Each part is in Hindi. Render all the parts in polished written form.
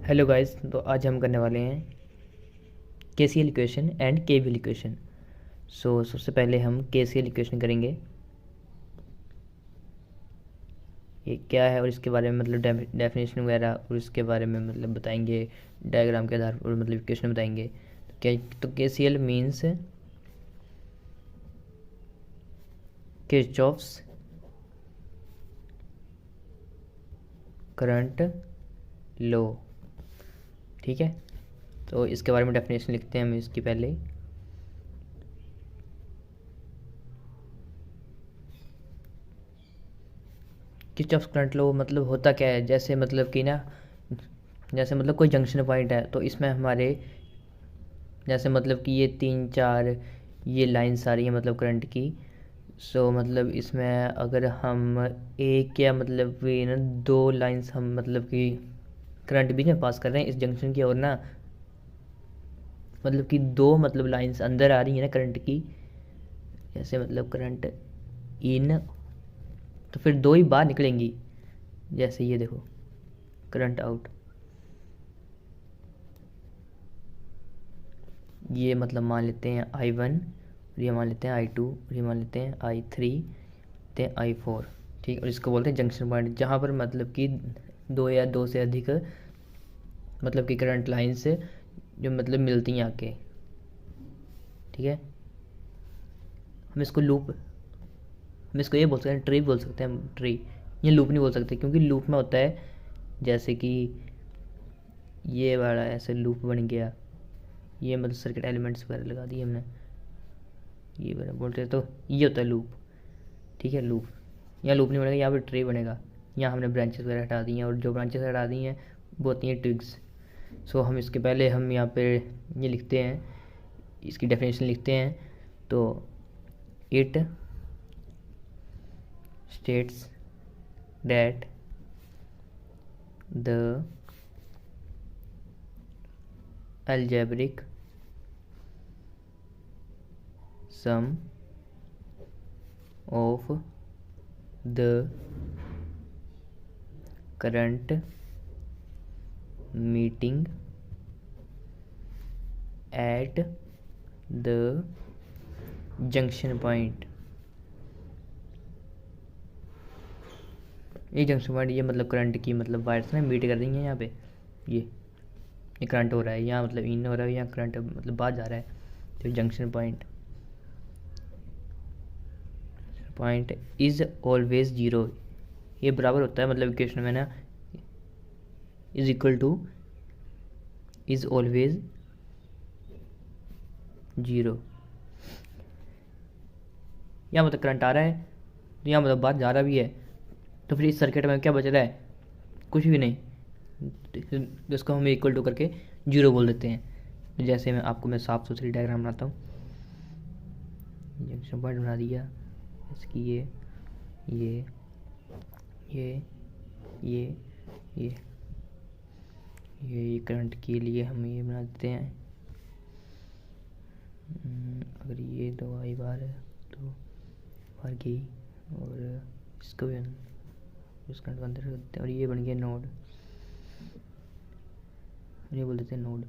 हेलो गाइस, तो आज हम करने वाले हैं KCL equation and KVL equation. सबसे पहले हम केसीएल इक्वेशन करेंगे। ये क्या है और इसके बारे में मतलब डेफिनेशन वगैरह और इसके बारे में मतलब बताएंगे, डायग्राम के आधार पर मतलब इक्वेशन बताएंगे। तो KCL means Kirchhoff's current law. ठीक है, तो इसके बारे में डेफिनेशन लिखते हैं हम इसकी पहले। किरचॉफ्स करंट लॉ मतलब होता क्या है, जैसे मतलब कि ना, जैसे मतलब कोई जंक्शन पॉइंट है तो इसमें हमारे जैसे मतलब कि ये 3-4 ये लाइन्स आ रही हैं मतलब करंट की। मतलब इसमें अगर हम एक या मतलब ये ना 2 लाइन्स हम मतलब कि करंट भी ना पास कर रहे हैं इस जंक्शन की ओर ना, मतलब कि 2 मतलब लाइन्स अंदर आ रही हैं ना करंट की, जैसे मतलब करंट इन, तो फिर 2 ही बाहर निकलेंगी। जैसे ये देखो करंट आउट, ये मतलब मान लेते हैं I1 और ये मान लेते हैं I2 और ये मान लेते हैं I3 ते I4। ठीक, और इसको बोलते हैं जंक्शन पॉइंट, जहाँ पर मतलब कि 2 या 2 से अधिक मतलब कि करंट लाइन से जो मतलब मिलती हैं आके। ठीक है, हम इसको लूप, हम इसको ये बोल सकते हैं, ट्री बोल सकते हैं हम, ट्री। ये लूप नहीं बोल सकते क्योंकि लूप में होता है जैसे कि ये वाला ऐसे लूप बन गया, ये मतलब सर्किट एलिमेंट्स वगैरह लगा दिए हमने, ये वाला बोलते हैं, तो ये होता है लूप। ठीक है, लूप, यहाँ लूप नहीं बनेगा, यहाँ पर ट्री बनेगा। यहाँ हमने ब्रांचेस वगैरह हटा दी हैं और जो ब्रांचेस हटा दी हैं वो होती हैं ट्विग्स। हम इसके पहले हम यहाँ पे ये लिखते हैं, इसकी डेफिनेशन लिखते हैं। तो it states that the algebraic sum of the current meeting at the junction point। ये जंक्शन पॉइंट, ये मतलब करंट की मतलब वायर्स ना मीट कर रही हैं यहाँ पे। ये करंट हो रहा है यहाँ, मतलब इन हो रहा है, यहाँ करंट मतलब बाहर जा रहा है। तो junction point is always zero, ये बराबर होता है मतलब इक्वेशन में ना, is equal two is always zero. यहाँ मतलब करंट आ रहा है, तो यहाँ मतलब बाहर जा रहा भी है, तो फिर इस सर्किट में क्या बच रहा है, कुछ भी नहीं, जिसको हम इक्वल टू करके जीरो बोल देते हैं। तो जैसे मैं साफ सुथरी डायग्राम बनाता हूँ, जंक्शन पॉइंट बना दिया इसकी, ये ये ये ये ये करंट के लिए हम ये बना देते हैं। अगर ये 2 आई बार है तो बाहर गई, और इसको भी उस करंट अंदर कर देते हैं, और ये बन गया नोड, ये बोल देते हैं नोड।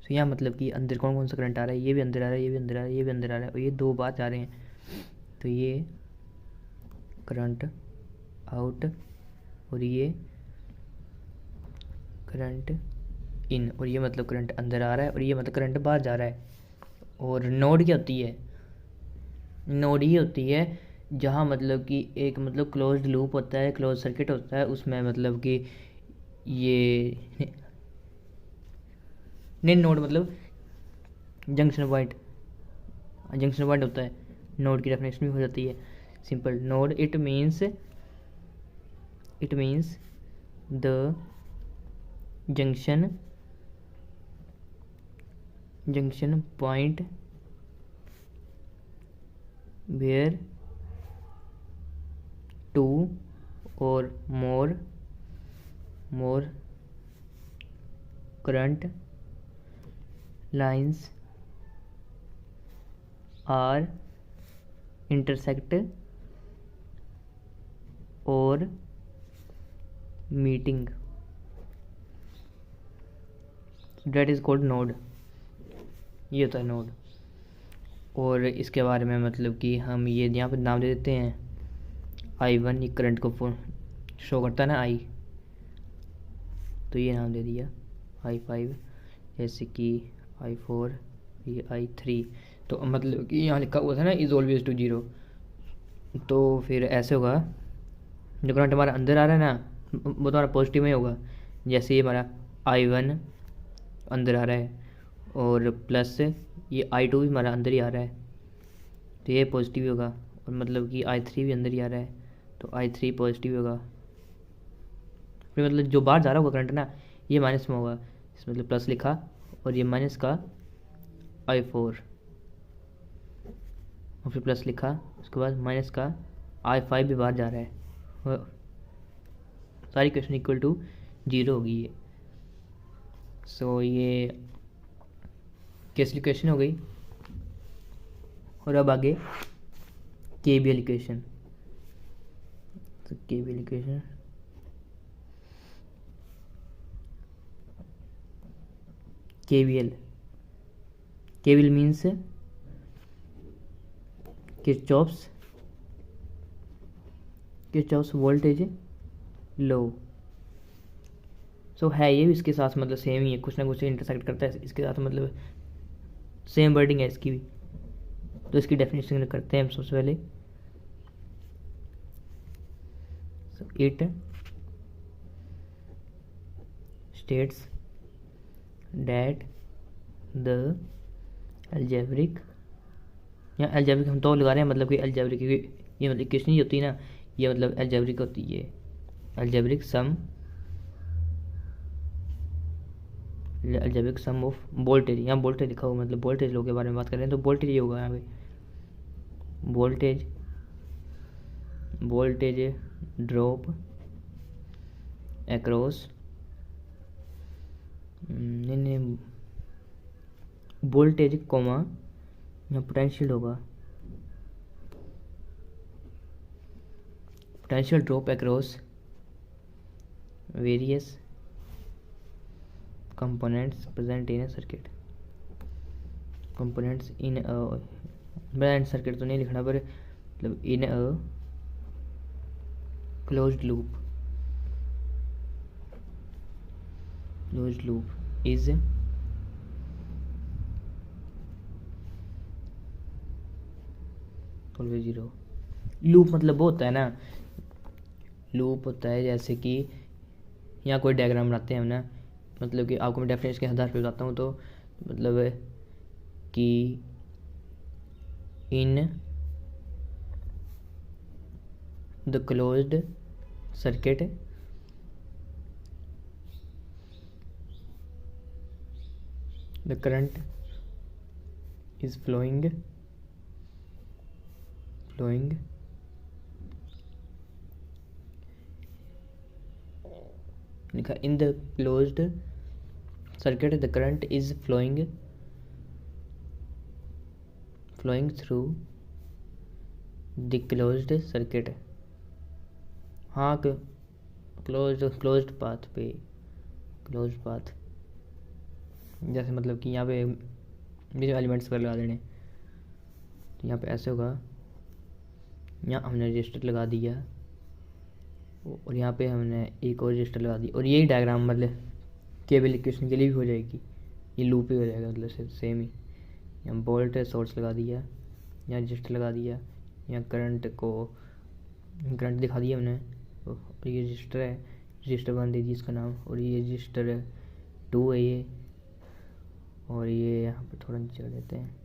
तो यहाँ मतलब कि अंदर कौन कौन सा करंट आ रहा है, ये भी अंदर आ रहा है, ये भी अंदर आ रहा है, ये भी अंदर आ रहा है, और ये 2 बाहर जा रहे हैं। तो ये करंट आउट और ये करंट इन, और ये मतलब करंट अंदर आ रहा है और ये मतलब करंट बाहर जा रहा है। और नोड क्या होती है, नोड ही होती है जहाँ मतलब कि एक मतलब क्लोज्ड लूप होता है, क्लोज सर्किट होता है, उसमें मतलब कि ये नहीं, नोड मतलब जंक्शन पॉइंट, जंक्शन पॉइंट होता है। नोड की डेफिनेशन भी हो जाती है simple, node it means the junction point where 2 or more current lines are intersect or meeting। That is called node, ये होता है नोड। और इसके बारे में मतलब कि हम ये यहाँ पर नाम दे देते हैं I1, ये करंट को शो करता है ना I, तो ये नाम दे दिया I5, जैसे कि I4, ये I3। तो मतलब कि यहाँ लिखा हुआ था ना इज़ ऑलवेज टू जीरो, तो फिर ऐसे होगा जो करंट हमारा अंदर आ रहा है ना वो तुम्हारा पॉजिटिव में होगा। जैसे ये हमारा I1 अंदर आ रहा है और प्लस ये I2 भी हमारा अंदर ही आ रहा है, तो ये पॉजिटिव होगा। और मतलब कि I3 भी अंदर ही आ रहा है, तो I3 पॉजिटिव होगा। फिर मतलब जो बाहर जा रहा होगा करंट ना, ये माइनस में होगा, इसमें मतलब प्लस लिखा, और ये माइनस का I4, और फिर प्लस लिखा, उसके बाद माइनस का I5 भी बाहर जा रहा है, और सारी इक्वेशन इक्वल टू जीरो होगी ये। सो ये केस इक्वेशन हो गई। और अब आगे KVL इक्वेशन। तो KVL equation KVL means Kirchhoff's voltage law. So है ये भी इसके साथ मतलब सेम ही है, कुछ ना कुछ इंटरसेक्ट करता है इसके साथ, मतलब सेम वर्डिंग है इसकी भी। तो इसकी डेफिनेशन करते हैं हम सबसे पहले। It states that the algebraic, यहाँ अलजेब्रिक हम तो लगा रहे हैं, मतलब कि अलजेब्रिक, क्योंकि ये मतलब इक्वेशन ही होती है ना, ये मतलब अलजेब्रिक होती है, अलजेब्रिक सम ऑफ वोल्टेज। यहाँ वोल्टेज लिखा हुआ, मतलब वोल्टेज लो के बारे में बात कर रहे हैं, तो वोल्टेज ये होगा यहाँ पे, वोल्टेज ड्रॉप अक्रॉस, नहीं वोल्टेज कॉमा, यहाँ पोटेंशियल होगा, potential drop across various components present in a circuit। components in a present circuit तो नहीं लिखना, पर मतलब in a closed loop is always zero। Loop मतलब वो होता है ना, लूप होता है जैसे कि यहाँ कोई डायग्राम बनाते हैं हम ना, मतलब कि आपको मैं डेफिनेशन के आधार पे बताता हूँ, तो मतलब कि in the closed circuit the current is flowing लिखा, in the closed circuit the current is flowing through the closed circuit। हाँ closed path पे, closed path, जैसे मतलब कि यहाँ पे बीच एलिमेंट्स पर लगा देने, तो यहाँ पे ऐसे होगा, यहाँ हमने रजिस्टर लगा दिया और यहाँ पे हमने एक और रजिस्टर लगा दी, और यही डायग्राम मतलब केवल इक्वेशन के लिए भी हो जाएगी, ये लूप ही हो जाएगा, मतलब सेम ही। यहाँ वोल्ट सोर्स लगा दिया, यहाँ रजिस्टर लगा दिया, यहाँ करंट दिखा दिया हमने, और ये रजिस्टर है, रजिस्टर 1 दे दी इसका नाम, और ये रजिस्टर 2 है ये, और ये यहाँ पर थोड़ा नीचे कर देते हैं,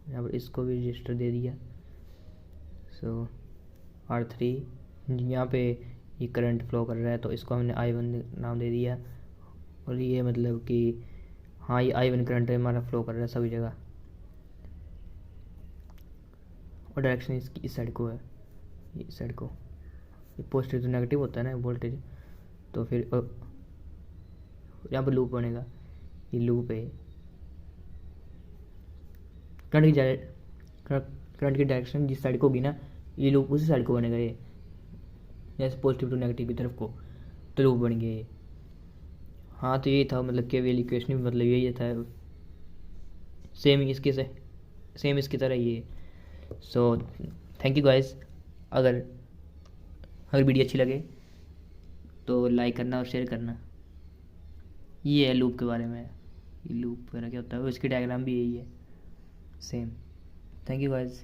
यहाँ पर इसको भी रजिस्टर दे दिया। सो R3, यहाँ पे ये करंट फ्लो कर रहा है, तो इसको हमने I1 नाम दे दिया, और ये मतलब कि हाँ ये I1 करंट है हमारा फ्लो कर रहा है सभी जगह, और डायरेक्शन इसकी इस साइड को है, इस साइड को, ये पॉजिटिव तो नेगेटिव होता है ना वोल्टेज, तो फिर यहाँ पर लूप बनेगा, ये लूप है, करंट की डायरेक्शन जिस साइड को होगी ना, ये लूप उसी साइड को बनेगा, ये जैसे पॉजिटिव टू नेगेटिव की तरफ को, तो लूप बन गया ये। हाँ तो यही था, मतलब केवीएल इक्वेशन भी मतलब यही था, सेम इसके से सेम इसकी तरह ये। So thank you guys. अगर अगर वीडियो अच्छी लगे तो लाइक करना और शेयर करना। ये है लूप के बारे में, ये लूप वगैरह क्या होता है, इसकी डायग्राम भी यही है सेम। Thank you guys.